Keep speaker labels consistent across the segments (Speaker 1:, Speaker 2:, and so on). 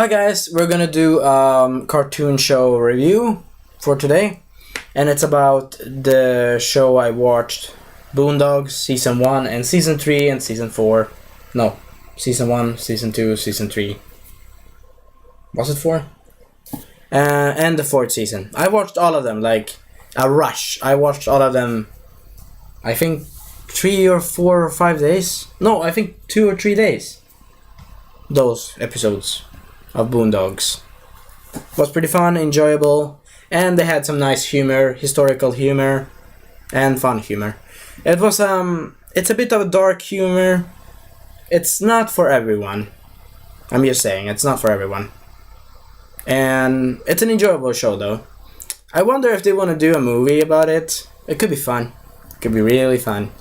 Speaker 1: Hi guys, we're gonna do cartoon show review for today, and it's about the show I watched, Boondocks Season 1 and Season 3 and Season 4. No, Season 1, Season 2, Season 3. Was it 4? And the 4th season. I watched all of them, like a rush. I watched all of them, I think 3 or 4 or 5 days. No, I think 2 or 3 days. Those episodes of Boondocks was pretty fun, enjoyable, and they had some nice humor, historical humor, and fun humor. It was it's a bit of a dark humor. It's not for everyone. I'm just saying, it's not for everyone. And it's an enjoyable show though. I wonder if they want to do a movie about it. It could be fun. It could be really fun.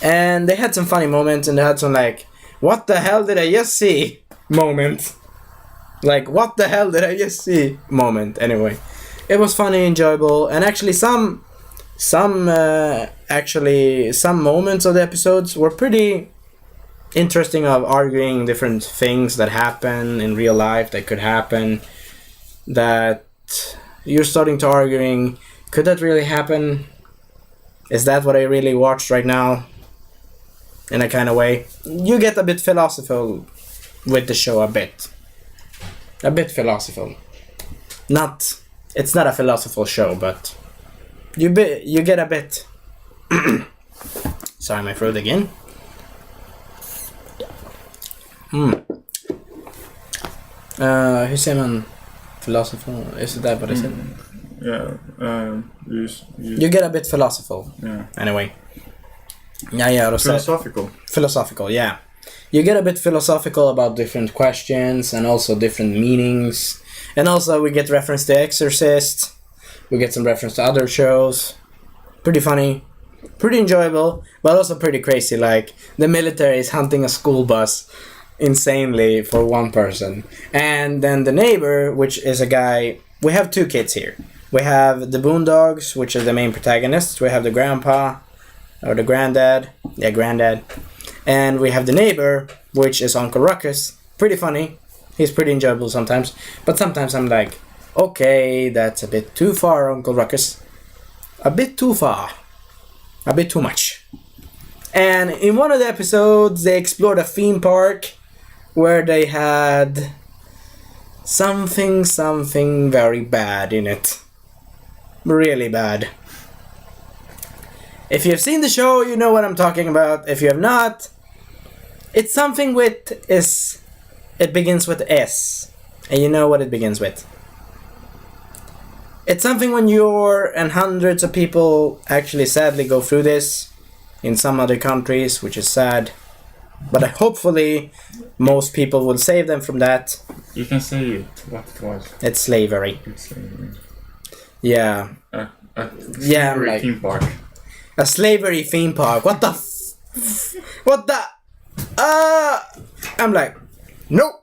Speaker 1: And they had some funny moments, and they had some like, what the hell did I just see moment. Like, what the hell did I just see moment. Anyway, it was funny, enjoyable, and actually some moments of the episodes were pretty interesting, of arguing different things that happen in real life that could happen, that you're starting to arguing, could that really happen? Is that what I really watched right now? In a kind of way. You get a bit philosophical with the show, a bit philosophical. It's not a philosophical show, but you get a bit. Sorry, my throat again. Hur säger man philosophical? Is that what I said?
Speaker 2: Yeah.
Speaker 1: You get a bit philosophical.
Speaker 2: Yeah.
Speaker 1: Anyway. Yeah. Philosophical, yeah. You get a bit philosophical about different questions and also different meanings. And also we get reference to Exorcist. We get some reference to other shows. Pretty funny. Pretty enjoyable. But also pretty crazy. Like, the military is hunting a school bus insanely for one person. And then the neighbor, which is a guy... We have 2 kids here. We have the Boondocks, which is the main protagonists. We have the grandpa, or the granddad. Yeah, granddad. And we have the neighbor, which is Uncle Ruckus. Pretty funny. He's pretty enjoyable sometimes. But sometimes I'm like, okay, that's a bit too far, Uncle Ruckus. A bit too far. A bit too much. And in one of the episodes, they explored a theme park where they had something very bad in it. Really bad. If you've seen the show, you know what I'm talking about. If you have not, it's something with S. It begins with S. And you know what it begins with. It's something when and hundreds of people actually sadly go through this in some other countries, which is sad. But hopefully most people will save them from that.
Speaker 2: You can say it. What it was.
Speaker 1: It's slavery. Yeah.
Speaker 2: Yeah,
Speaker 1: like,
Speaker 2: theme park.
Speaker 1: A slavery theme park. What the what the... I'm like, no.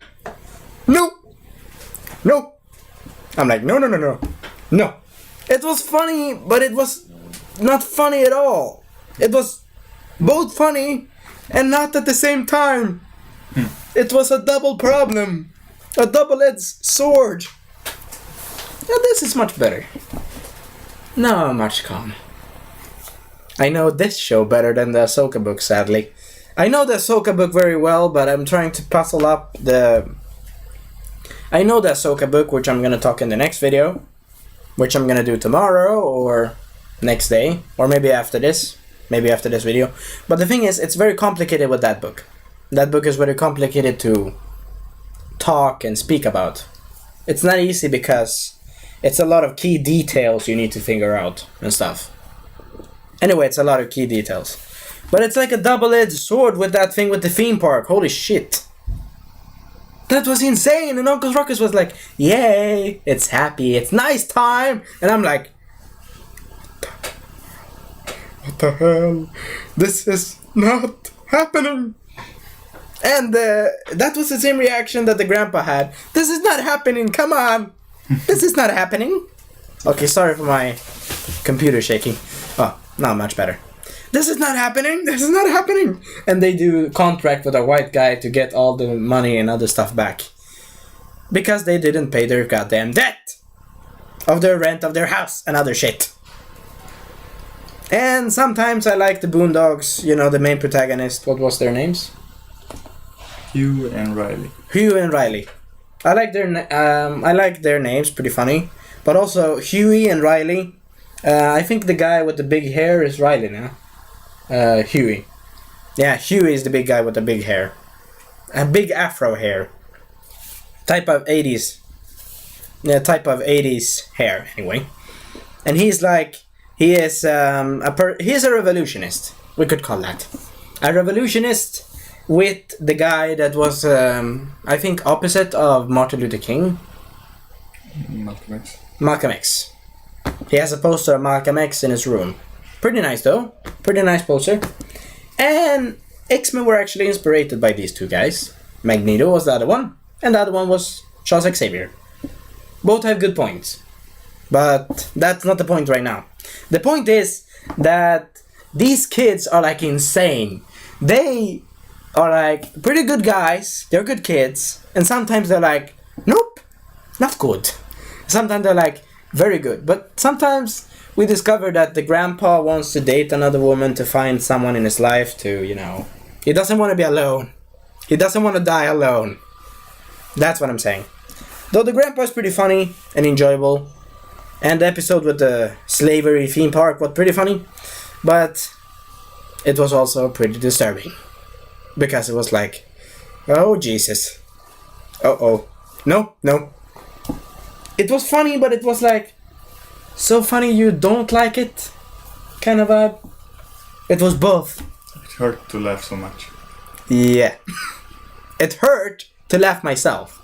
Speaker 1: I'm like, no. It was funny, but it was not funny at all. It was both funny and not at the same time. It was a double problem. A double-edged sword. Now this is much better. Now I'm much calm. I know this show better than the Ahsoka book, sadly. I know the Ahsoka book very well, but I'm trying to puzzle up the... I know the Ahsoka book, which I'm going to talk in the next video, which I'm going to do tomorrow or next day, or maybe after this video. But the thing is, it's very complicated with that book. That book is very complicated to talk and speak about. It's not easy because it's a lot of key details you need to figure out and stuff. Anyway, it's a lot of key details. But it's like a double-edged sword with that thing with the theme park. Holy shit. That was insane. And Uncle Ruckus was like, yay, it's happy, it's nice time. And I'm like, what the hell? This is not happening. And that was the same reaction that the grandpa had. This is not happening, come on. This is not happening. Okay, sorry for my computer shaking. Oh, not much better. This is not happening. And they do contract with a white guy to get all the money and other stuff back. because they didn't pay their goddamn debt of their rent of their house and other shit. And sometimes I like the Boondocks, you know, the main protagonist. What was their names?
Speaker 2: Hugh and Riley.
Speaker 1: Hugh and Riley. I like their names, pretty funny. But also Huey and Riley. I think the guy with the big hair is Riley now. Huey. Yeah, Huey is the big guy with the big hair. A big afro hair. Type of 80s. Yeah, type of 80s hair, anyway. And he's like... He is he's a revolutionist. We could call that. A revolutionist with the guy that was, I think, opposite of Martin Luther King.
Speaker 2: Malcolm X.
Speaker 1: Malcolm X. He has a poster of Malcolm X in his room. Pretty nice, though. Pretty nice poster. And X-Men were actually inspired by these two guys. Magneto was the other one, and the other one was Charles Xavier. Both have good points. But that's not the point right now. The point is that these kids are like insane. They are like pretty good guys. They're good kids. And sometimes they're like, nope, not good. Sometimes they're like, very good. But sometimes we discover that the grandpa wants to date another woman to find someone in his life to, you know, he doesn't want to be alone. He doesn't want to die alone. That's what I'm saying. Though the grandpa is pretty funny and enjoyable. And the episode with the slavery theme park was pretty funny. But it was also pretty disturbing. Because it was like, oh Jesus. Uh-oh. No. It was funny, but it was like, so funny you don't like it kind of vibe. It was both.
Speaker 2: It hurt to laugh so much.
Speaker 1: Yeah. It hurt to laugh myself.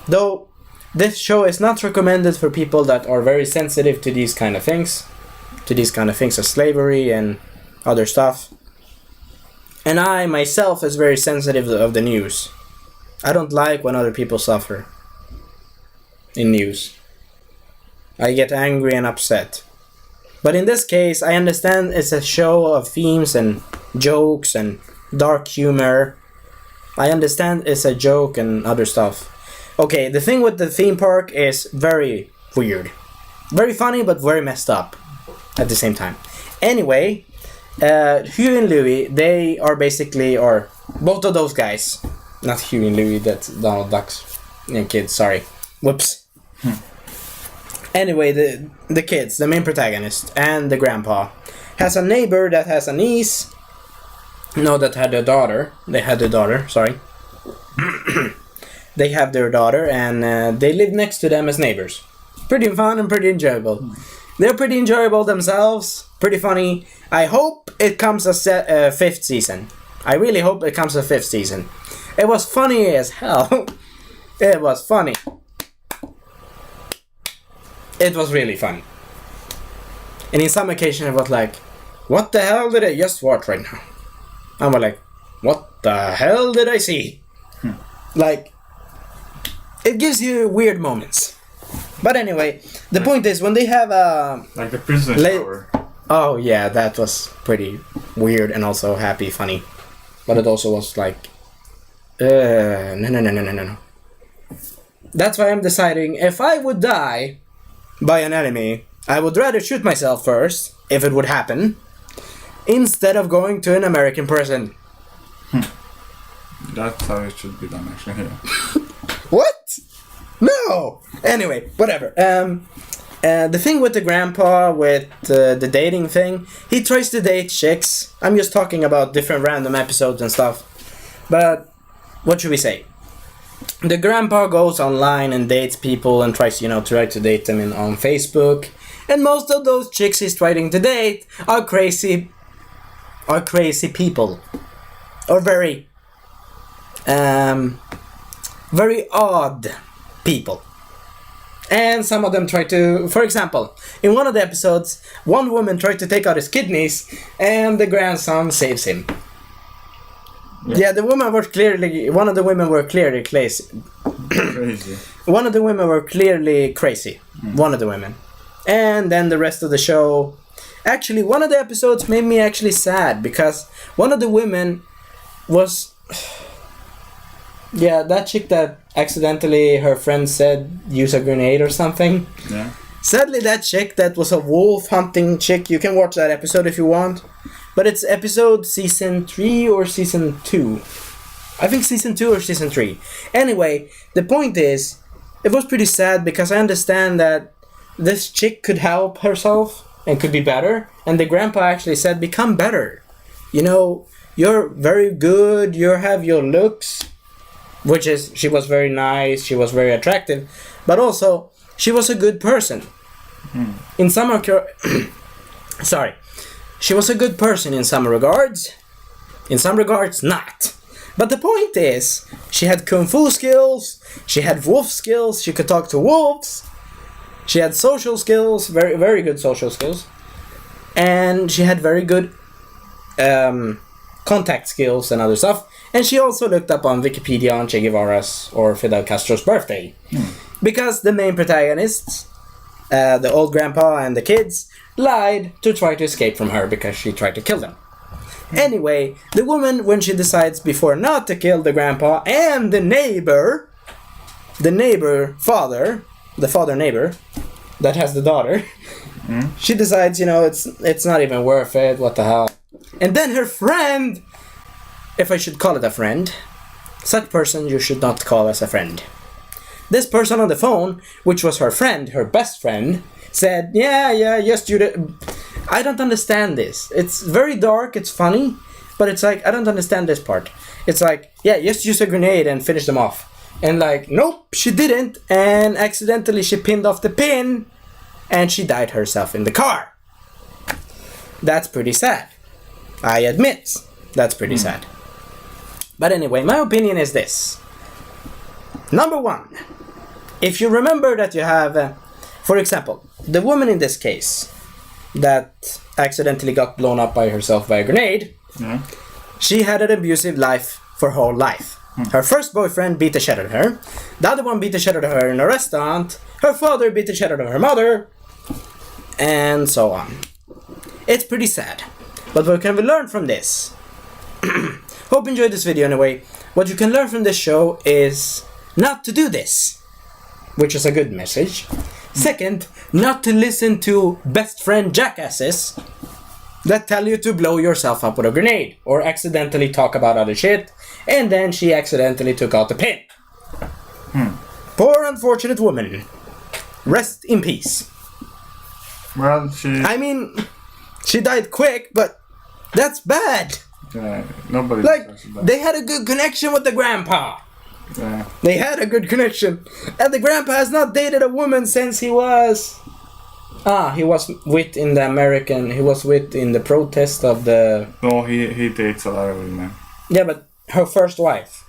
Speaker 1: Though this show is not recommended for people that are very sensitive to these kind of things. To these kind of things of slavery and other stuff. And I myself is very sensitive of the news. I don't like when other people suffer in news. I get angry and upset. But in this case, I understand it's a show of themes and jokes and dark humor. I understand it's a joke and other stuff. Okay, the thing with the theme park is very weird. Very funny, but very messed up at the same time. Anyway, Hugh and Louie, they are basically, or both of those guys. Not Hugh and Louie, that's Donald Duck's kids, sorry. Whoops. Anyway, the kids, the main protagonist, and the grandpa, has a neighbor that has a niece. No, that had a daughter. They had a daughter, sorry. They have their daughter, and they live next to them as neighbors. Pretty fun and pretty enjoyable. They're pretty enjoyable themselves. Pretty funny. I hope it comes a fifth season. I really hope it comes a fifth season. It was funny as hell. It was funny. It was really funny. And in some occasion I was like, what the hell did I just watch right now? I was like, what the hell did I see? Like, it gives you weird moments. But anyway, the point is when they have a...
Speaker 2: Like the prisoner shower.
Speaker 1: Oh yeah, that was pretty weird and also happy, funny. But it also was like... No. That's why I'm deciding if I would die by an enemy, I would rather shoot myself first, if it would happen, instead of going to an American prison.
Speaker 2: That's how it should be done, actually. Yeah.
Speaker 1: What? No! Anyway, whatever. The thing with the grandpa, with the dating thing, he tries to date chicks. I'm just talking about different random episodes and stuff. But, what should we say? The grandpa goes online and dates people and tries, try to date them on Facebook. And most of those chicks he's trying to date are crazy people. Or very odd people. And some of them try to, for example, in one of the episodes, one woman tried to take out his kidneys and the grandson saves him. Yeah, one of the women were clearly crazy. One of the women were clearly crazy. One of the women. And then the rest of the show... Actually, one of the episodes made me actually sad because one of the women was... Yeah, that chick that accidentally her friend said use a grenade or something.
Speaker 2: Yeah.
Speaker 1: Sadly, that chick that was a wolf hunting chick, you can watch that episode if you want. But it's episode season 3 or season 2. I think season 2 or season 3. Anyway, the point is, it was pretty sad because I understand that this chick could help herself and could be better. And the grandpa actually said, become better. You know, you're very good, you have your looks. Which is, she was very nice, she was very attractive. But also, she was a good person. In some sorry. She was a good person in some regards. In some regards, not. But the point is, she had kung fu skills, she had wolf skills, she could talk to wolves, she had social skills, very, very good social skills, and she had very good contact skills and other stuff. And she also looked up on Wikipedia on Che Guevara's or Fidel Castro's birthday. Because the main protagonists, the old grandpa and the kids, lied to try to escape from her because she tried to kill them. Anyway, the woman, when she decides before not to kill the grandpa and the father neighbor, that has the daughter, she decides, you know, it's not even worth it, what the hell. And then her friend, if I should call it a friend, such person you should not call as a friend. This person on the phone, which was her friend, her best friend, said, yes, Judith. I don't understand this. It's very dark, it's funny, but it's like, I don't understand this part. It's like, yeah, just use a grenade and finish them off. And like, nope, she didn't, and accidentally she pinned off the pin, and she died herself in the car. That's pretty sad. I admit, that's pretty sad. But anyway, my opinion is this. Number 1, if you remember that you have, for example, the woman in this case that accidentally got blown up by herself by a grenade, she had an abusive life for her whole life. Her first boyfriend beat the shit out of her. The other one beat the shit out of her in a restaurant. Her father beat the shit out of her mother. And so on. It's pretty sad. But what can we learn from this? Hope you enjoyed this video anyway. What you can learn from this show is not to do this, which is a good message. Second, not to listen to best friend jackasses that tell you to blow yourself up with a grenade or accidentally talk about other shit, and then she accidentally took out the pin. Poor unfortunate woman. Rest in peace.
Speaker 2: Well,
Speaker 1: I mean, she died quick, but that's bad.
Speaker 2: Nobody.
Speaker 1: Like, they had a good connection with the grandpa. They had a good connection. And the grandpa has not dated a woman since he was... he was with in the protest of the...
Speaker 2: No, he dates a lot of women.
Speaker 1: Yeah, but her first wife.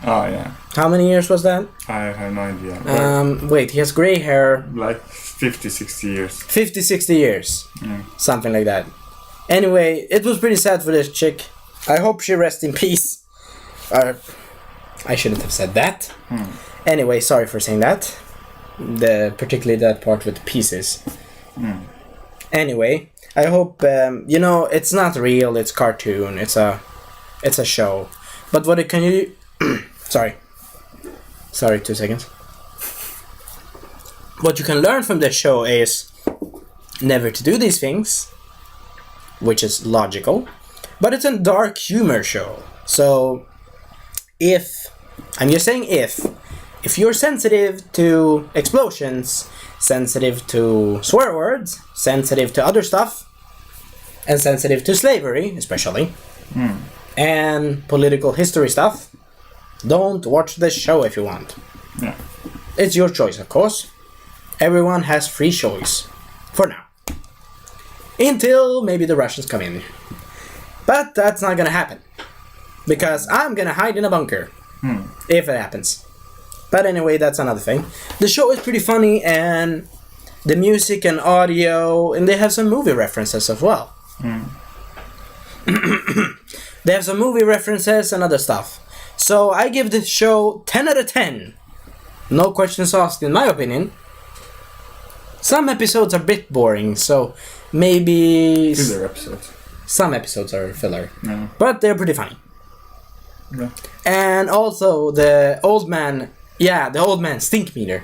Speaker 2: Oh, yeah.
Speaker 1: How many years was that?
Speaker 2: I have no idea.
Speaker 1: Wait, he has gray hair.
Speaker 2: Like 50, 60 years.
Speaker 1: 50, 60 years. Something like that. Anyway, it was pretty sad for this chick. I hope she rests in peace. I shouldn't have said that. Anyway, sorry for saying that. Particularly that part with pieces. Anyway, I hope it's not real. It's cartoon. It's a show. But what can you? Sorry, 2 seconds. What you can learn from this show is never to do these things, which is logical. But it's a dark humor show. So if you're sensitive to explosions, sensitive to swear words, sensitive to other stuff, and sensitive to slavery, especially, and political history stuff, don't watch this show if you want.
Speaker 2: Yeah.
Speaker 1: It's your choice, of course. Everyone has free choice. For now. Until maybe the Russians come in. But that's not gonna happen. Because I'm gonna hide in a bunker. If it happens. But anyway, that's another thing. The show is pretty funny, and the music and audio, and they have some movie references as well. They have some movie references and other stuff. So I give this show 10 out of 10. No questions asked, in my opinion. Some episodes are a bit boring, so maybe...
Speaker 2: Filler episodes.
Speaker 1: Some episodes are filler.
Speaker 2: Yeah.
Speaker 1: But they're pretty funny.
Speaker 2: Yeah.
Speaker 1: And also the old man, the old man, Stink Meter.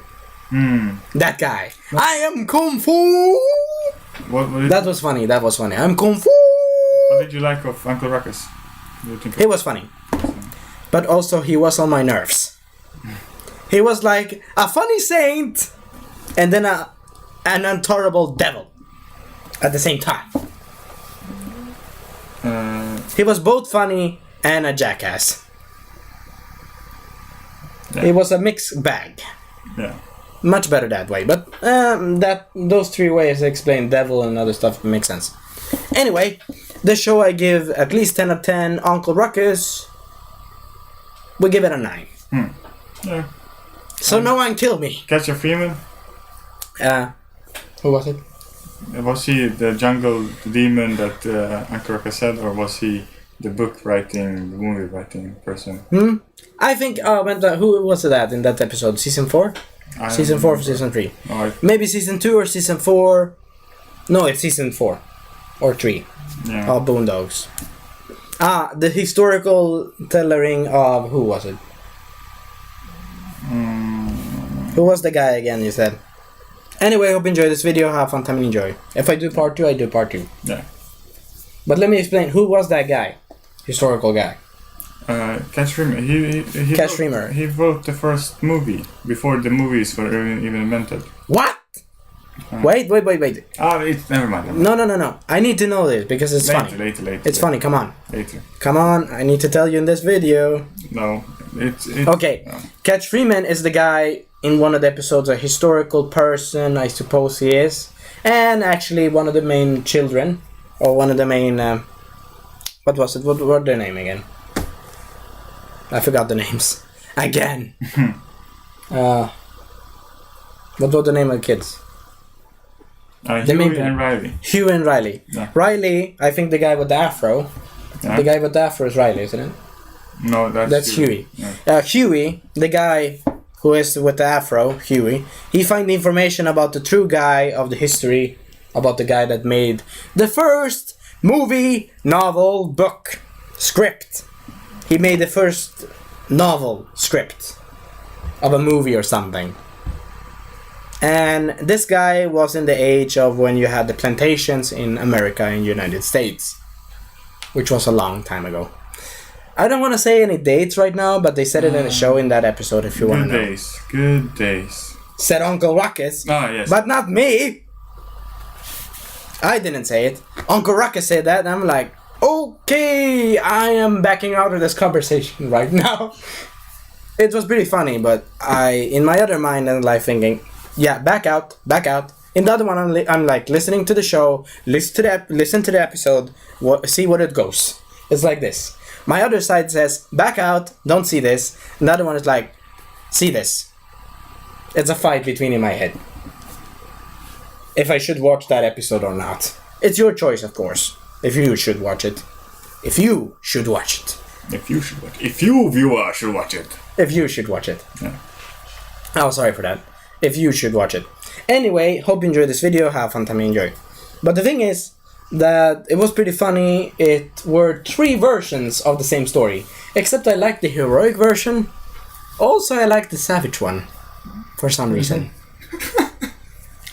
Speaker 1: That guy. I am Kung Fu! That was funny. I'm Kung Fu!
Speaker 2: What did you like of Uncle Ruckus?
Speaker 1: He was funny. But also he was on my nerves. He was like a funny saint and then an intolerable devil at the same time. He was both funny and a jackass. Yeah. It was a mixed bag.
Speaker 2: Yeah.
Speaker 1: Much better that way, but those three ways explain devil and other stuff make sense. Anyway, the show I give at least 10 out of 10. Uncle Ruckus, we give it a 9.
Speaker 2: Yeah.
Speaker 1: So no one killed me.
Speaker 2: Catcher Freeman?
Speaker 1: Who was it?
Speaker 2: Was he the jungle demon that Uncle Ruckus said, or was he the book writing, the movie writing person?
Speaker 1: I think, who was it in that episode? Season 4? Season 4 or Season 3? Maybe Season 2 or Season 4. No, it's Season 4. Or 3.
Speaker 2: Yeah.
Speaker 1: Of Boondocks. The historical tellering of... Who was it? Who was the guy again, you said? Anyway, hope you enjoyed this video. Have fun time and enjoy. If I do part 2, I do part 2.
Speaker 2: Yeah.
Speaker 1: But let me explain. Who was that guy? Historical guy.
Speaker 2: Cash Freeman. He wrote the first movie before the movies were even invented.
Speaker 1: What? Wait.
Speaker 2: Never mind.
Speaker 1: No. I need to know this because it's funny.
Speaker 2: Later.
Speaker 1: It's funny. Come on.
Speaker 2: Later.
Speaker 1: Come on. I need to tell you in this video.
Speaker 2: No. It's
Speaker 1: okay.
Speaker 2: No.
Speaker 1: Catch Freeman is the guy in one of the episodes, a historical person, I suppose he is, and actually one of the main children, or one of the main. What was it? What were their name again? I forgot the names. Again. What was the name of the kids?
Speaker 2: Huey and Riley.
Speaker 1: Huey and Riley.
Speaker 2: Yeah.
Speaker 1: Riley, I think the guy with the afro.
Speaker 2: Yeah.
Speaker 1: The guy with the afro is Riley, isn't it?
Speaker 2: No, that's
Speaker 1: Huey.
Speaker 2: Yeah.
Speaker 1: Huey, the guy who is with the afro, Huey, he find the information about the true guy of the history, about the guy that made the first movie, novel, book, script. He made the first novel script of a movie or something. And this guy was in the age of when you had the plantations in America and United States, which was a long time ago. I don't want to say any dates right now, but they said it in the show in that episode if you want to know.
Speaker 2: Good days.
Speaker 1: Said Uncle Ruckus.
Speaker 2: Oh, yes.
Speaker 1: But not me. I didn't say it. Uncle Ruckus said that, and I'm like, okay, I am backing out of this conversation right now. It was pretty funny, but in my other mind and life thinking, yeah, back out. In the other one, I'm like listening to the show, listen to the episode, see what it goes. It's like this. My other side says, back out, don't see this. And the other one is like, see this. It's a fight between in my head. If I should watch that episode or not. It's your choice, of course. If you should watch it. If you should watch it.
Speaker 2: If you, viewer, should watch it.
Speaker 1: If you should watch it.
Speaker 2: Yeah.
Speaker 1: Oh, sorry for that. If you should watch it. Anyway, hope you enjoyed this video. Have fun time and enjoy. But the thing is that it was pretty funny. It were 3 versions of the same story. Except I liked the heroic version. Also, I liked the savage one. For some reason.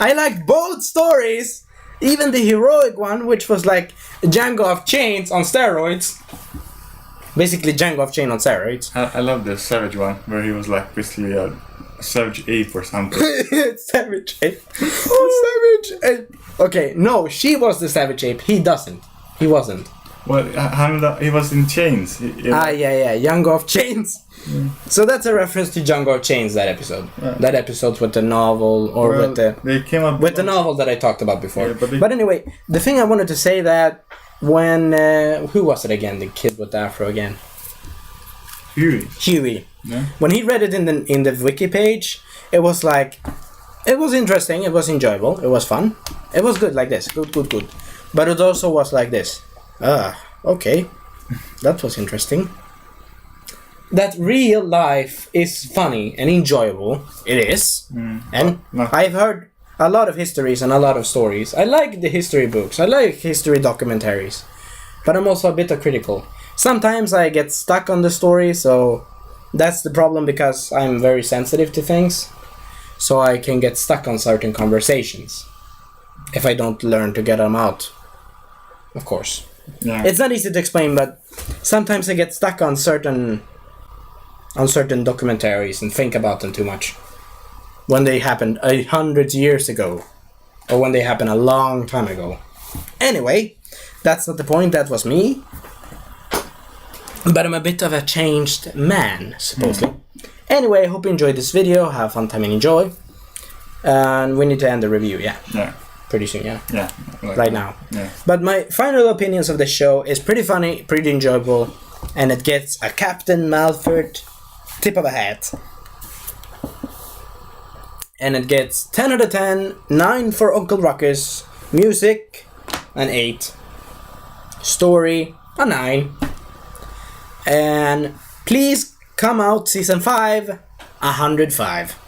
Speaker 1: I liked both stories. Even the heroic one, which was like Django of Chains on steroids. Basically Django of Chains on steroids.
Speaker 2: I love the savage one, where he was like basically a savage ape or something.
Speaker 1: Savage ape. Oh, savage ape. Okay, no, she was the savage ape. He wasn't.
Speaker 2: Well, he was in chains.
Speaker 1: Yeah, Django of Chains. Mm. So that's a reference to Django of Chains, that episode. Yeah. That episode's with the novel, or with the novel that I talked about before. Yeah, but anyway, the thing I wanted to say that when who was it again? The kid with the afro again. Huey. Yeah. When he read it in the wiki page, it was like, it was interesting. It was enjoyable. It was fun. It was good like this. Good. But it also was like this. Okay. That was interesting. That real life is funny and enjoyable. It is. And I've heard a lot of histories and a lot of stories. I like the history books. I like history documentaries. But I'm also a bit critical. Sometimes I get stuck on the story, so that's the problem because I'm very sensitive to things. So I can get stuck on certain conversations if I don't learn to get them out. Of course.
Speaker 2: Yeah.
Speaker 1: It's not easy to explain, but sometimes I get stuck on certain documentaries and think about them too much. When they happened 100 years ago. Or when they happened a long time ago. Anyway, that's not the point, that was me. But I'm a bit of a changed man, supposedly. Anyway, hope you enjoyed this video. Have fun time and enjoy. And we need to end the review, yeah.
Speaker 2: Yeah.
Speaker 1: Pretty soon, yeah.
Speaker 2: Yeah.
Speaker 1: Right now.
Speaker 2: Yeah.
Speaker 1: But my final opinions of the show is pretty funny, pretty enjoyable, and it gets a Captain Malford tip of a hat. And it gets 10 out of 10, 9 for Uncle Ruckus, music, an 8, story, a 9, and please come out season 5, 105.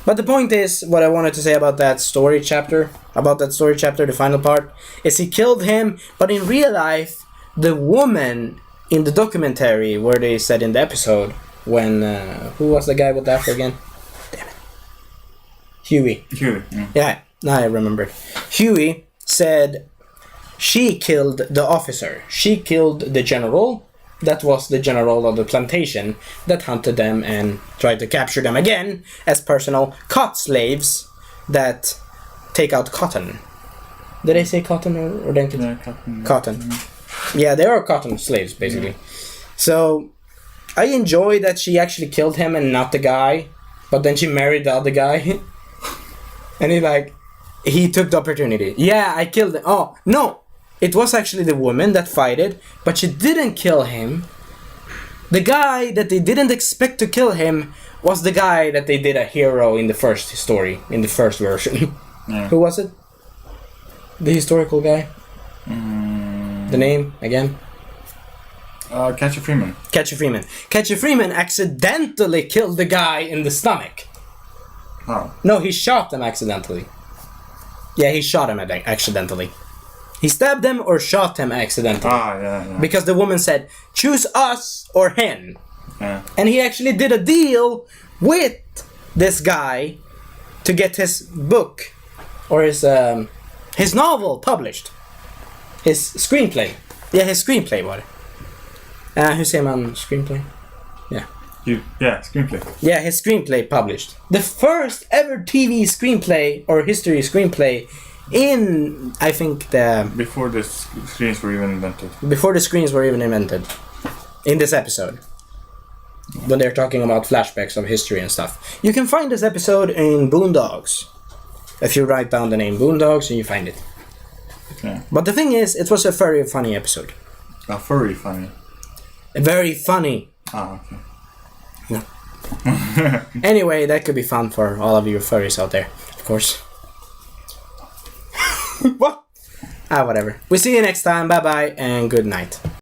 Speaker 1: But the point is, what I wanted to say about that story chapter, the final part, is he killed him, but in real life, the woman in the documentary, where they said in the episode, when, who was the guy with the afro again? Damn it. Huey. Yeah, now I remembered. Huey said she killed the officer. She killed the general. That was the general of the plantation that hunted them and tried to capture them again as personal cot slaves that take out cotton. Did I say cotton or didn't it?
Speaker 2: Yeah, cotton.
Speaker 1: Cotton. Yeah, they are cotton slaves, basically. So, I enjoy that she actually killed him and not the guy, but then she married the other guy. And he took the opportunity. Yeah, I killed him. Oh, no! It was actually the woman that fighted, but she didn't kill him. The guy that they didn't expect to kill him was the guy that they did a hero in the first story, in the first version.
Speaker 2: Yeah.
Speaker 1: Who was it? The historical guy? The name, again?
Speaker 2: Catcher Freeman.
Speaker 1: Catcher Freeman. Catcher Freeman accidentally killed the guy in the stomach.
Speaker 2: Oh.
Speaker 1: No, he shot them accidentally. Yeah, he shot him accidentally. He stabbed him or shot him accidentally.
Speaker 2: Yeah.
Speaker 1: Because the woman said, choose us or him.
Speaker 2: Yeah.
Speaker 1: And he actually did a deal with this guy to get his book or his novel published. His screenplay. Yeah, his screenplay var det. Hur säger man screenplay? Yeah.
Speaker 2: Screenplay.
Speaker 1: Yeah, his screenplay published. The first ever TV screenplay or history screenplay in, I think,
Speaker 2: Before the screens were even invented.
Speaker 1: Before the screens were even invented. In this episode. When they're talking about flashbacks of history and stuff. You can find this episode in Boondocks. If you write down the name Boondocks and you find it.
Speaker 2: Okay.
Speaker 1: But the thing is, it was a very funny episode.
Speaker 2: Furry funny.
Speaker 1: Very funny.
Speaker 2: Okay.
Speaker 1: Yeah. Anyway, that could be fun for all of you furries out there, of course. What? Whatever. We see you next time. Bye bye and good night.